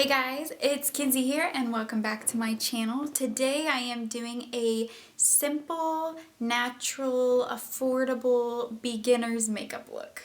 Hey guys, it's Kinsey here and welcome back to my channel. Today I am doing a simple, natural, affordable beginner's makeup look.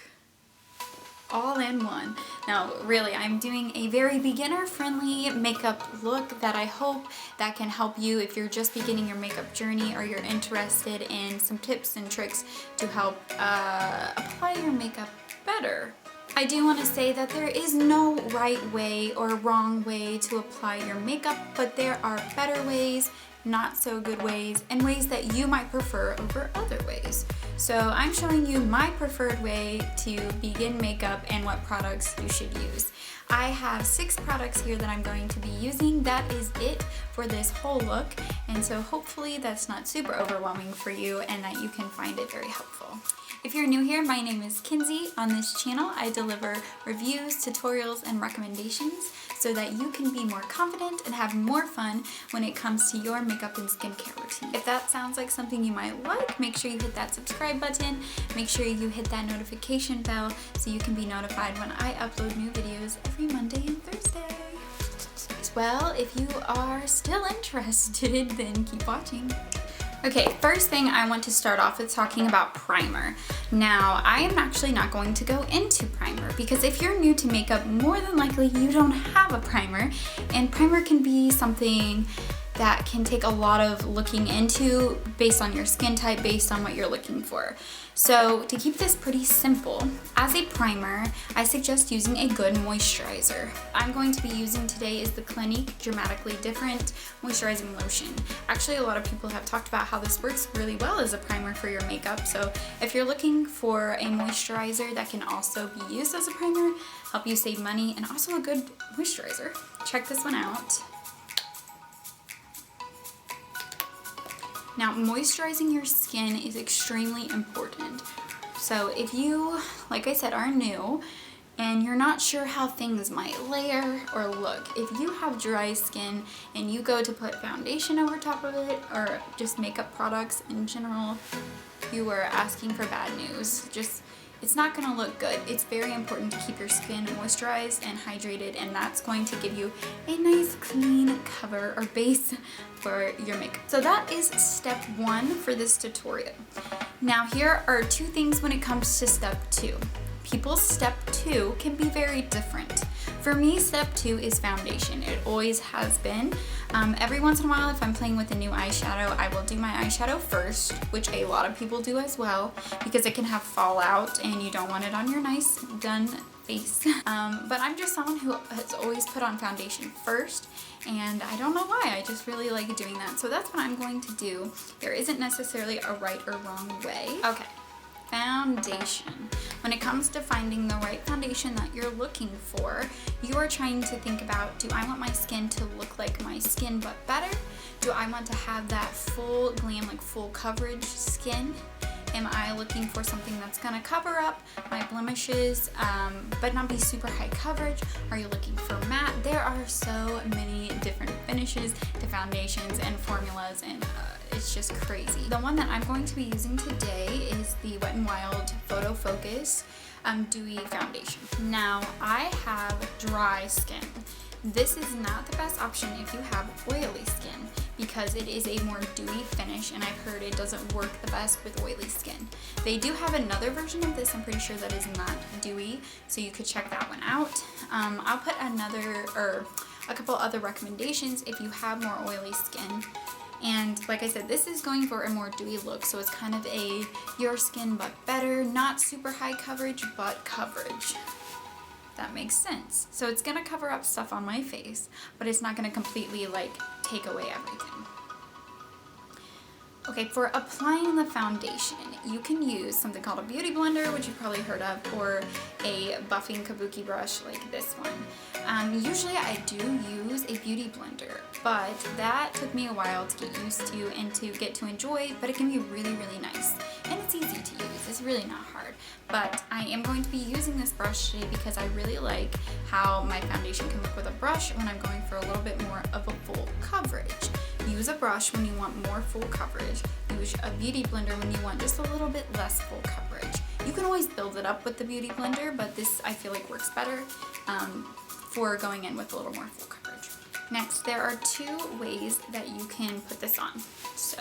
All in one. Now really, I'm doing a very beginner-friendly makeup look that I hope that can help you if you're just beginning your makeup journey or you're interested in some tips and tricks to help apply your makeup better. I do want to say that there is no right way or wrong way to apply your makeup, but there are better ways, not so good ways, and ways that you might prefer over other ways. So I'm showing you my preferred way to begin makeup and what products you should use. I have 6 products here that I'm going to be using. That is it for this whole look, and so hopefully that's not super overwhelming for you and that you can find it very helpful. If you're new here, my name is Kinsey. On this channel, I deliver reviews, tutorials, and recommendations so that you can be more confident and have more fun when it comes to your makeup and skincare routine. If that sounds like something you might like, make sure you hit that subscribe button. Make sure you hit that notification bell so you can be notified when I upload new videos every Monday and Thursday. Well, if you are still interested, then keep watching. Okay, first thing I want to start off with talking about primer. Now, I am actually not going to go into primer because if you're new to makeup, more than likely you don't have a primer, and primer can be something that can take a lot of looking into based on your skin type, based on what you're looking for. So to keep this pretty simple, as a primer, I suggest using a good moisturizer. I'm going to be using today is the Clinique Dramatically Different Moisturizing Lotion. Actually, a lot of people have talked about how this works really well as a primer for your makeup. So if you're looking for a moisturizer that can also be used as a primer, help you save money, and also a good moisturizer, check this one out. Now, moisturizing your skin is extremely important. So if you, like I said, are new and you're not sure how things might layer or look, if you have dry skin and you go to put foundation over top of it or just makeup products in general, you are asking for bad news. It's not going to look good. It's very important to keep your skin moisturized and hydrated, and that's going to give you a nice clean cover or base for your makeup. So that is step 1 for this tutorial. Now here are 2 things when it comes to step 2. People's step 2 can be very different. For me, step 2 is foundation. It always has been. Every once in a while, if I'm playing with a new eyeshadow, I will do my eyeshadow first, which a lot of people do as well, because it can have fallout and you don't want it on your nice done face. But I'm just someone who has always put on foundation first, and I don't know why, I just really like doing that. So that's what I'm going to do. There isn't necessarily a right or wrong way. Okay. Foundation. When it comes to finding the right foundation that you're looking for, you are trying to think about, do I want my skin to look like my skin but better? Do I want to have that full glam, like full coverage skin? Am I looking for something that's gonna cover up my blemishes but not be super high coverage? Are you looking for matte? There are so many different finishes to foundations and formulas, and it's just crazy. The one that I'm going to be using today is the Wet n Wild Photo Focus Dewy Foundation. Now, I have dry skin. This is not the best option if you have oily skin because it is a more dewy finish, and I've heard it doesn't work the best with oily skin. They do have another version of this, I'm pretty sure, that is not dewy, so you could check that one out. I'll put a couple other recommendations if you have more oily skin. And like I said, this is going for a more dewy look, so it's kind of a your skin but better, not super high coverage, but coverage. That makes sense. So it's gonna cover up stuff on my face, but it's not gonna completely like take away everything. Okay, for applying the foundation, you can use something called a beauty blender, which you've probably heard of, or a buffing kabuki brush like this one. Usually I do use a beauty blender, but that took me a while to get used to and to get to enjoy, but it can be really, really nice. And it's easy to use, it's really not hard. But I am going to be using this brush today because I really like how my foundation can look with a brush when I'm going for a little bit more of a full coverage. Use a brush when you want more full coverage. Use a beauty blender when you want just a little bit less full coverage. You can always build it up with the beauty blender, but this I feel like works better. for going in with a little more full coverage. Next, there are two ways that you can put this on. So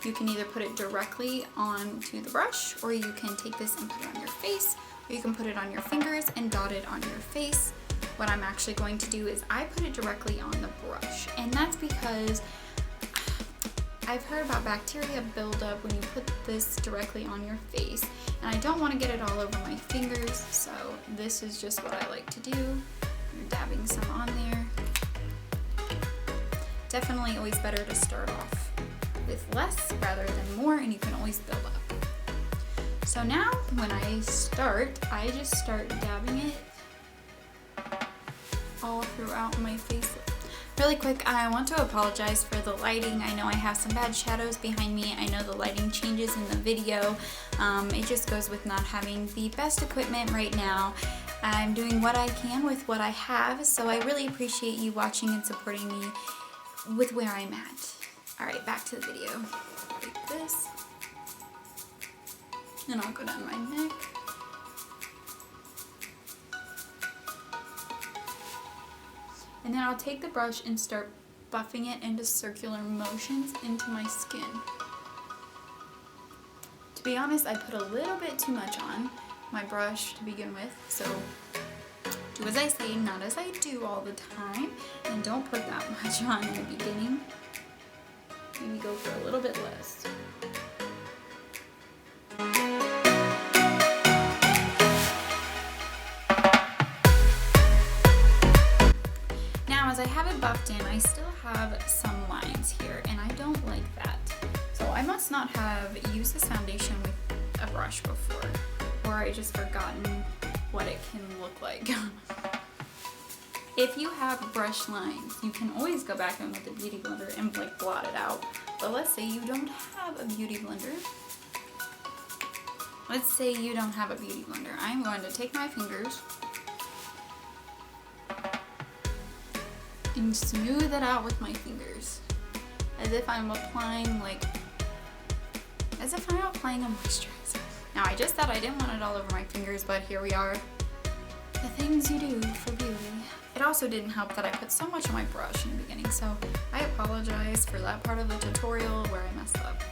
you can either put it directly onto the brush, or you can take this and put it on your face, or you can put it on your fingers and dot it on your face. What I'm actually going to do is I put it directly on the brush, and that's because I've heard about bacteria buildup when you put this directly on your face, and I don't want to get it all over my fingers, so this is just what I like to do. I'm dabbing some on there. Definitely always better to start off with less rather than more, and you can always build up. So now when I start, I just start dabbing it all throughout my face. Really quick, I want to apologize for the lighting. I know I have some bad shadows behind me. I know the lighting changes in the video. It just goes with not having the best equipment right now. I'm doing what I can with what I have, so I really appreciate you watching and supporting me with where I'm at. Alright, back to the video. Like this. And I'll go down my neck. And then I'll take the brush and start buffing it into circular motions into my skin. To be honest, I put a little bit too much on my brush to begin with, so do as I say, not as I do all the time, and don't put that much on in the beginning. Maybe go for a little bit less. Now, as I have it buffed in, I still have some lines here, and I don't like that. So I must not have used this foundation with a brush before, or I just forgotten what it can look like. If you have brush lines, you can always go back in with a beauty blender and like blot it out. But let's say you don't have a beauty blender. Let's say you don't have a beauty blender. I'm going to take my fingers and smooth it out with my fingers, as if I'm applying a moisturizer. Now, I just said I didn't want it all over my fingers, but here we are. The things you do for beauty. It also didn't help that I put so much on my brush in the beginning, so I apologize for that part of the tutorial where I messed up.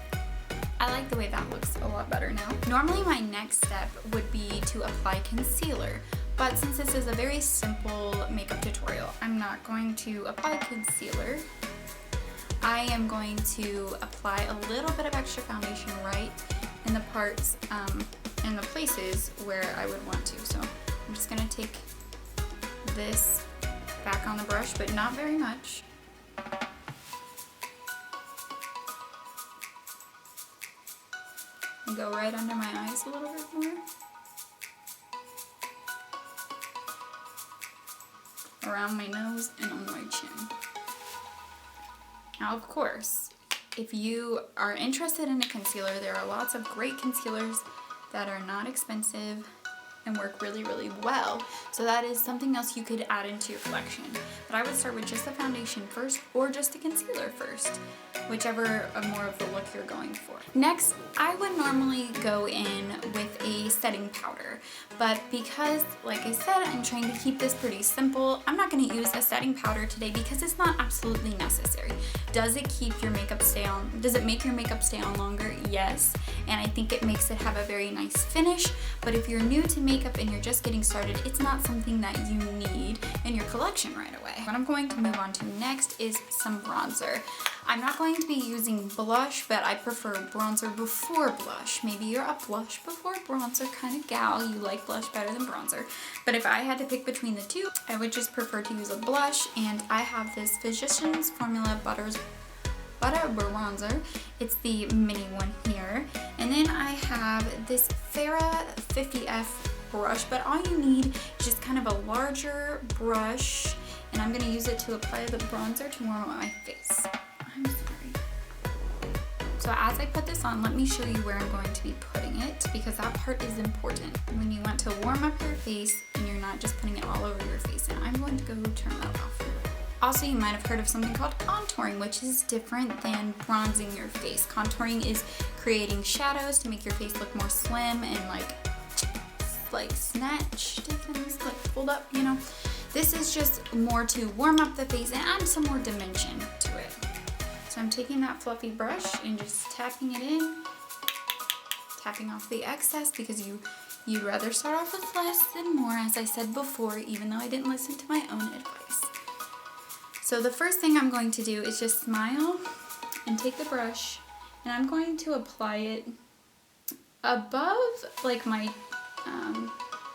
I like the way that looks a lot better now. Normally my next step would be to apply concealer, but since this is a very simple makeup tutorial, I'm not going to apply concealer. I am going to apply a little bit of extra foundation right in the parts, in the places where I would want to. So I'm just gonna take this back on the brush, but not very much. And go right under my eyes a little bit more. Around my nose and on my chin. Now, of course, if you are interested in a concealer, there are lots of great concealers that are not expensive and work really, really well. So that is something else you could add into your collection. But I would start with just the foundation first, or just the concealer first, whichever more of the look you're going for. Next, I would normally go in with a setting powder, but because, like I said, I'm trying to keep this pretty simple, I'm not gonna use a setting powder today because it's not absolutely necessary. Does it keep your makeup stay on? Does it make your makeup stay on longer? Yes, and I think it makes it have a very nice finish, but if you're new to makeup and you're just getting started, it's not something that you need in your collection right away. What I'm going to move on to next is some bronzer. I'm not going to be using blush, but I prefer bronzer before blush. Maybe you're a blush before bronzer kind of gal. You like blush better than bronzer. But if I had to pick between the two, I would just prefer to use a blush, and I have this Physicians Formula Butter Bronzer. It's the mini one here. And then I have this Farrah 50F brush, but all you need is just kind of a larger brush, and I'm gonna use it to apply the bronzer to warm up my face. I'm sorry. So as I put this on, let me show you where I'm going to be putting it, because that part is important when you want to warm up your face and you're not just putting it all over your face. And I'm going to go turn that off. Also, you might have heard of something called contouring, which is different than bronzing your face. Contouring is creating shadows to make your face look more slim and like snatched, like pulled up, you know. This is just more to warm up the face and add some more dimension to it. So I'm taking that fluffy brush and just tapping it in, tapping off the excess, because you'd rather start off with less than more, as I said before, even though I didn't listen to my own advice. So the first thing I'm going to do is just smile and take the brush, and I'm going to apply it above like my,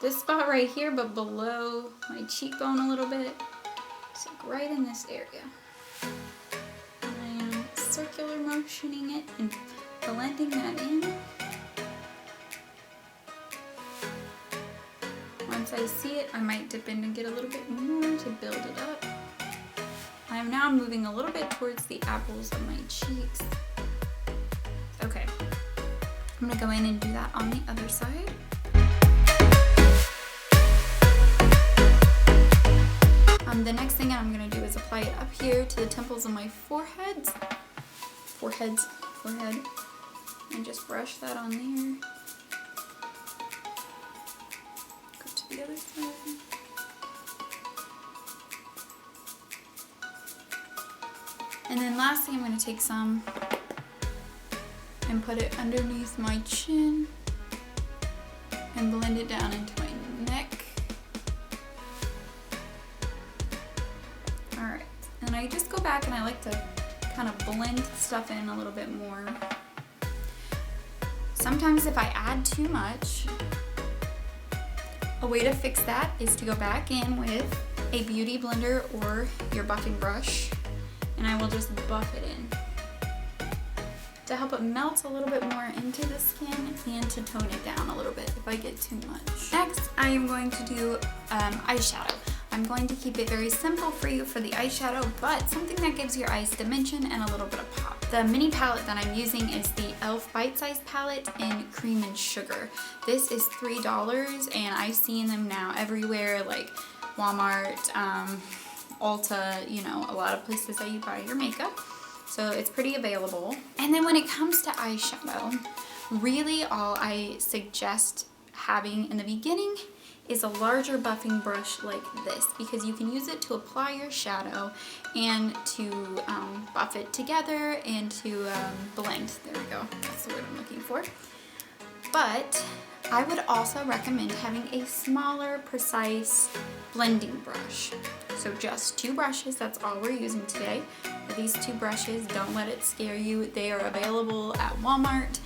this spot right here, but below my cheekbone a little bit. So right in this area. And I am circular motioning it and blending that in. Once I see it, I might dip in and get a little bit more to build it up. I'm now moving a little bit towards the apples of my cheeks. Okay, I'm gonna go in and do that on the other side. The next thing I'm gonna do is apply it up here to the temples of my forehead, and just brush that on there. Go to the other side. And then lastly, I'm going to take some and put it underneath my chin and blend it down into my neck. Alright, and I just go back and I like to kind of blend stuff in a little bit more. Sometimes if I add too much, a way to fix that is to go back in with a beauty blender or your buffing brush, and I will just buff it in to help it melt a little bit more into the skin and to tone it down a little bit if I get too much. Next, I am going to do eyeshadow. I'm going to keep it very simple for you for the eyeshadow, but something that gives your eyes dimension and a little bit of pop. The mini palette that I'm using is the e.l.f. Bite-Size Palette in Cream and Sugar. This is $3, and I've seen them now everywhere, like Walmart, Ulta, you know, a lot of places that you buy your makeup. So it's pretty available. And then when it comes to eyeshadow, really all I suggest having in the beginning is a larger buffing brush like this, because you can use it to apply your shadow and to buff it together and to blend. There we go, that's the word I'm looking for. But I would also recommend having a smaller, precise blending brush. So just 2 brushes, that's all we're using today. For these 2 brushes, don't let it scare you. They are available at Walmart,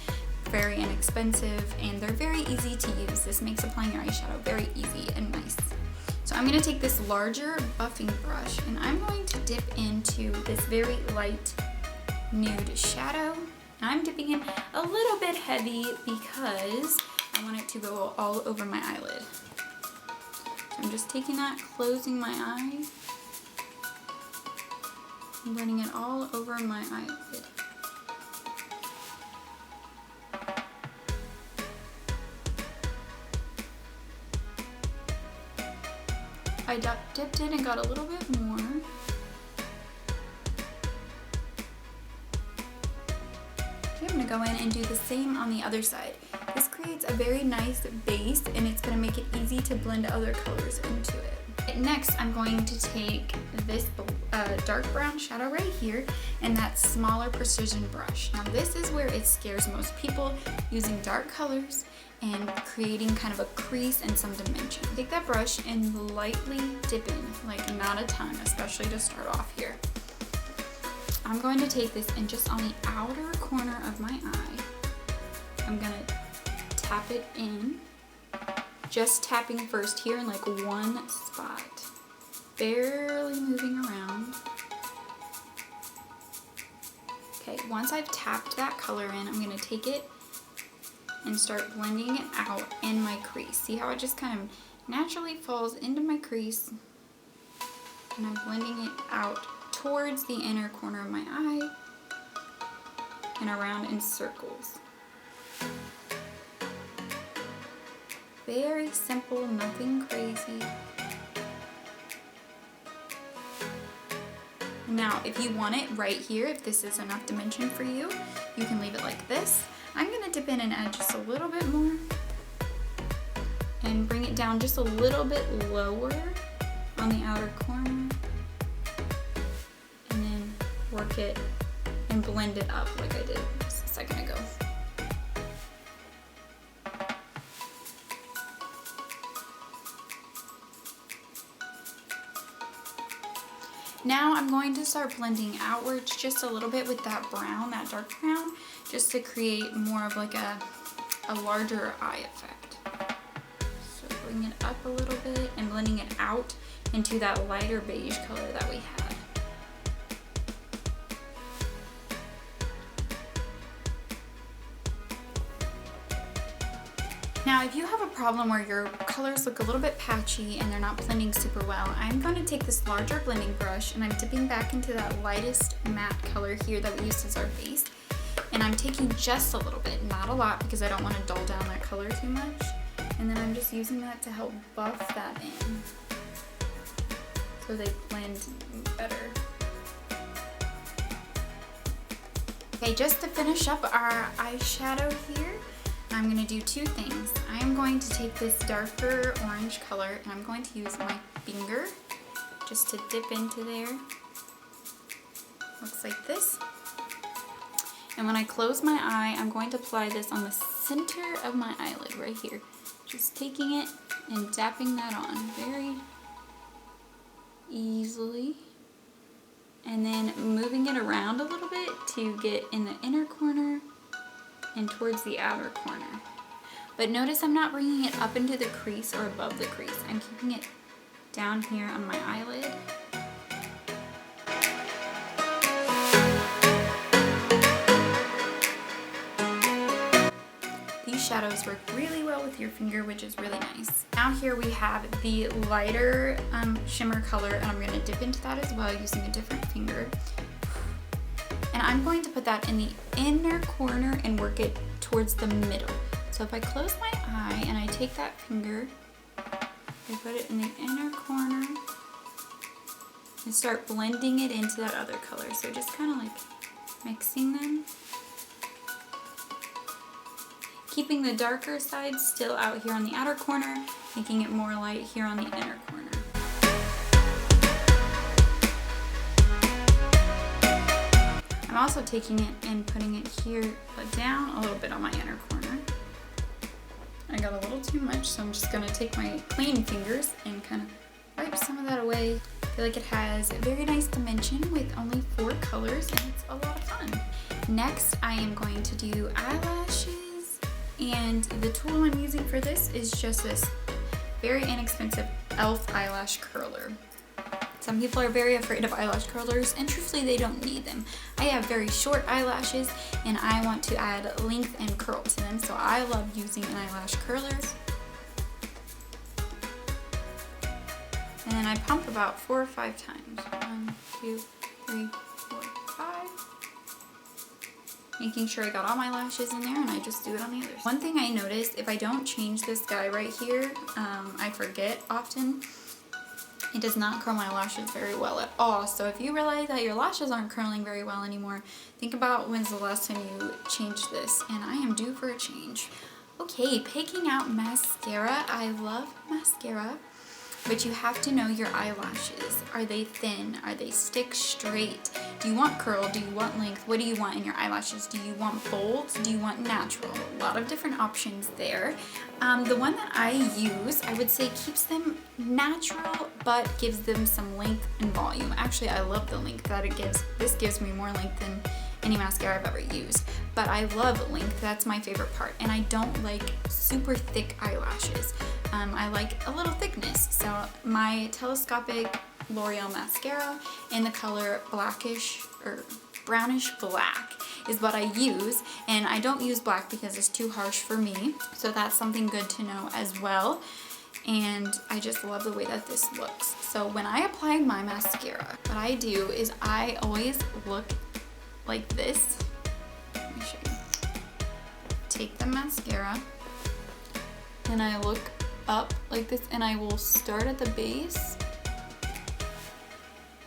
very inexpensive, and they're very easy to use. This makes applying your eyeshadow very easy and nice. So I'm going to take this larger buffing brush and I'm going to dip into this very light nude shadow. And I'm dipping in a little bit heavy because I want it to go all over my eyelid. So I'm just taking that, closing my eye, and blending it all over my eyelid. I dipped in and got a little bit more. Okay, I'm going to go in and do the same on the other side. This creates a very nice base and it's going to make it easy to blend other colors into it. Next, I'm going to take this dark brown shadow right here and that smaller precision brush. Now this is where it scares most people, using dark colors and creating kind of a crease and some dimension. Take that brush and lightly dip in, like not a ton, especially to start off here. I'm going to take this and just on the outer corner of my eye, I'm gonna tap it in, just tapping first here in like one spot, barely moving around. Okay, once I've tapped that color in, I'm gonna take it and start blending it out in my crease. See how it just kind of naturally falls into my crease, and I'm blending it out towards the inner corner of my eye and around in circles. Very simple, nothing crazy. Now, if you want it right here, if this is enough dimension for you, you can leave it like this. I'm gonna dip in and add just a little bit more and bring it down just a little bit lower on the outer corner, and then work it and blend it up like I did just a second ago. Now I'm going to start blending outwards just a little bit with that brown, that dark brown, just to create more of like a larger eye effect. So bring it up a little bit and blending it out into that lighter beige color that we had. Now, if you have a problem where your colors look a little bit patchy and they're not blending super well, I'm going to take this larger blending brush and I'm dipping back into that lightest matte color here that we used as our base. And I'm taking just a little bit, not a lot, because I don't want to dull down that color too much. And then I'm just using that to help buff that in so they blend better. Okay, just to finish up our eyeshadow here, I'm going to do two things. I am going to take this darker orange color and I'm going to use my finger just to dip into there. Looks like this. And when I close my eye, I'm going to apply this on the center of my eyelid right here. Just taking it and dapping that on very easily. And then moving it around a little bit to get in the inner corner and towards the outer corner. But notice I'm not bringing it up into the crease or above the crease. I'm keeping it down here on my eyelid. These shadows work really well with your finger, which is really nice. Now here we have the lighter shimmer color, and I'm going to dip into that as well using a different finger. And I'm going to put that in the inner corner and work it towards the middle. So if I close my eye and I take that finger, I put it in the inner corner and start blending it into that other color. So just kind of like mixing them. Keeping the darker side still out here on the outer corner, making it more light here on the inner corner. I'm also taking it and putting it here, but down a little bit on my inner corner. I got a little too much, so I'm just gonna take my clean fingers and kind of wipe some of that away. I feel like it has a very nice dimension with only 4 colors, and it's a lot of fun. Next, I am going to do eyelashes, and the tool I'm using for this is just this very inexpensive e.l.f. eyelash curler. Some people are very afraid of eyelash curlers, and truthfully they don't need them. I have very short eyelashes and I want to add length and curl to them, so I love using an eyelash curler. And then I pump about 4 or 5 times. 1, 2, 3, 4, 5. Making sure I got all my lashes in there, and I just do it on the others. One thing I noticed, if I don't change this guy right here, I forget often. It does not curl my lashes very well at all. So if you realize that your lashes aren't curling very well anymore, think about when's the last time you changed this, and I am due for a change. Okay, picking out mascara. I love mascara, but you have to know your eyelashes. Are they thin? Are they stick straight? Do you want curl? Do you want length? What do you want in your eyelashes? Do you want bold? Do you want natural? A lot of different options there. The one that I use, I would say keeps them natural, but gives them some length and volume. Actually, I love the length that it gives. This gives me more length than any mascara I've ever used. But I love length, that's my favorite part. And I don't like super thick eyelashes. I like a little thickness. So my telescopic L'Oreal mascara in the color blackish or brownish black is what I use, and I don't use black because it's too harsh for me, so that's something good to know as well. And I just love the way that this looks. So when I apply my mascara, what I do is I always look like this. Let me show you. Take the mascara and I look up like this, and I will start at the base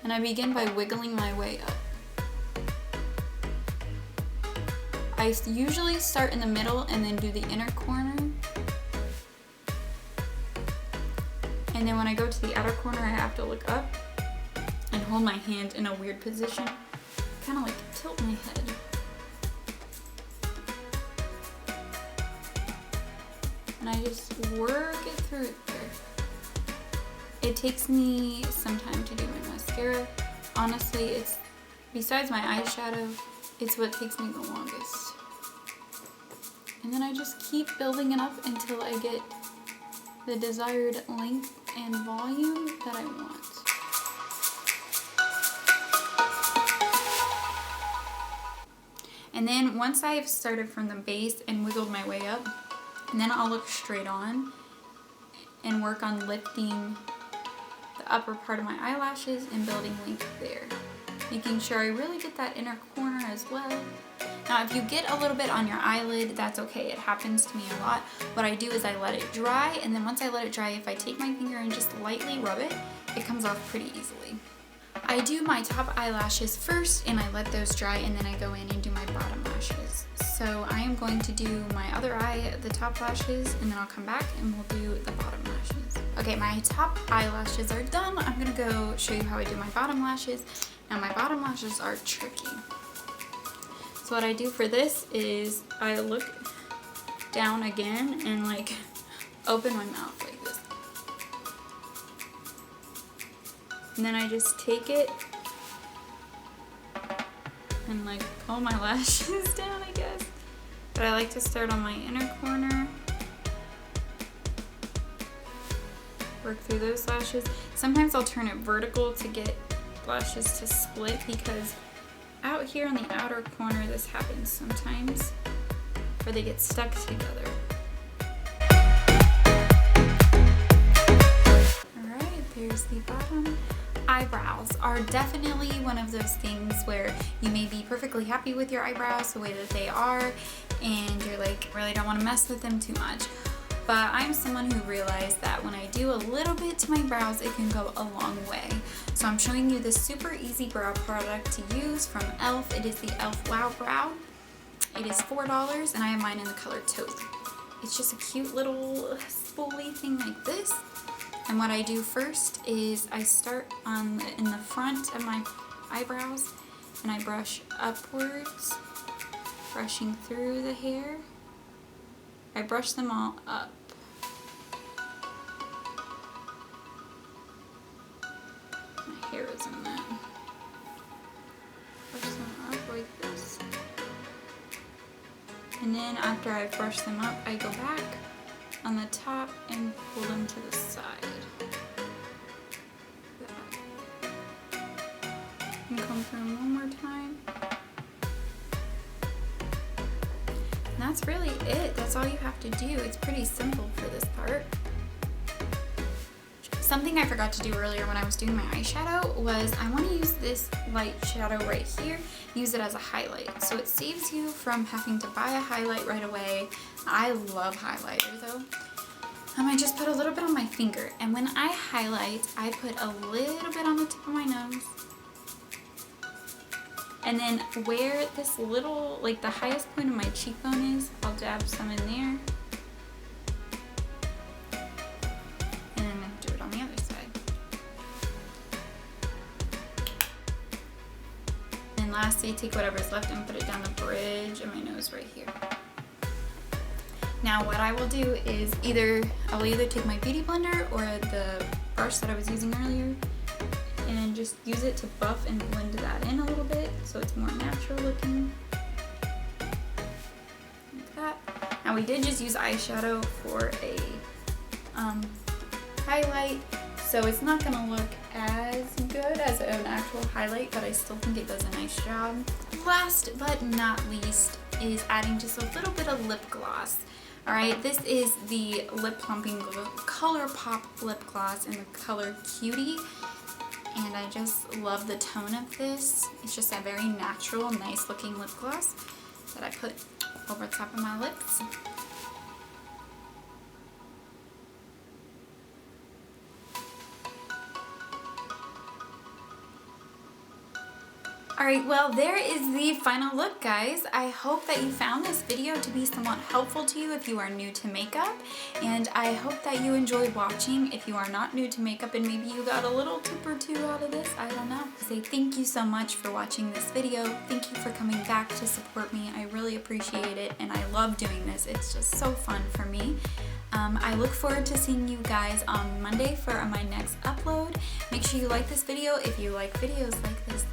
and I begin by wiggling my way up. I usually start in the middle and then do the inner corner And then when I go to the outer corner, I have to look up and hold my hand in a weird position. Kind of like tilt my head. And I just work it through there. It takes me some time to do my mascara. Honestly, it's, besides my eyeshadow, it's what takes me the longest. And then I just keep building it up until I get the desired length and volume that I want. And then once I've started from the base and wiggled my way up, and then I'll look straight on and work on lifting the upper part of my eyelashes and building length there. Making sure I really get that inner corner as well. Now if you get a little bit on your eyelid, that's okay. It happens to me a lot. What I do is I let it dry, and then once I let it dry, if I take my finger and just lightly rub it, it comes off pretty easily. I do my top eyelashes first, and I let those dry, and then I go in and do my bottom lashes. So I am going to do my other eye, the top lashes, and then I'll come back and we'll do the bottom lashes. Okay, my top eyelashes are done. I'm gonna go show you how I do my bottom lashes. Now my bottom lashes are tricky. So what I do for this is I look down again and like open my mouth like this. And then I just take it and like pull my lashes down, I guess. But I like to start on my inner corner. Work through those lashes. Sometimes I'll turn it vertical to get lashes to split, because out here on the outer corner this happens sometimes, where they get stuck together. Alright, there's the bottom. Eyebrows are definitely one of those things where you may be perfectly happy with your eyebrows the way that they are, and you're like, really don't want to mess with them too much. But I'm someone who realized that when I do a little bit to my brows, it can go a long way. So I'm showing you this super easy brow product to use from e.l.f. It is the e.l.f. Wow Brow. It is $4, and I have mine in the color taupe. It's just a cute little spoolie thing like this. And what I do first is I start in the front of my eyebrows, and I brush upwards, brushing through the hair. I brush them all up. My hair is in that. Brush them up like this. And then after I've brushed them up, I go back on the top and pull them to the side. And come through them one more time. And that's really it. That's all you have to do. It's pretty simple for this part. Something I forgot to do earlier when I was doing my eyeshadow was I want to use this light shadow right here, use it as a highlight. So it saves you from having to buy a highlight right away. I love highlighter though. I just put a little bit on my finger, and when I highlight, I put a little bit on the tip of my nose. And then where this little, like the highest point of my cheekbone is, I'll dab some in there. And then do it on the other side. And lastly, take whatever's left and put it down the bridge of my nose right here. Now what I will do is I'll either take my beauty blender or the brush that I was using earlier and just use it to buff and blend that in a little bit so it's more natural looking. Like that. Now we did just use eyeshadow for a highlight, so it's not going to look as good as an actual highlight, but I still think it does a nice job. Last but not least is adding just a little bit of lip gloss. Alright, this is the Lip Plumping Color Pop Lip Gloss in the color Cutie. And I just love the tone of this. It's just a very natural, nice looking lip gloss that I put over top of my lips. Alright, well there is the final look, guys. I hope that you found this video to be somewhat helpful to you if you are new to makeup, and I hope that you enjoyed watching if you are not new to makeup and maybe you got a little tip or two out of this, I don't know. Say thank you so much for watching this video. Thank you for coming back to support me. I really appreciate it and I love doing this. It's just so fun for me. I look forward to seeing you guys on Monday for my next upload. Make sure you like this video if you like videos like this.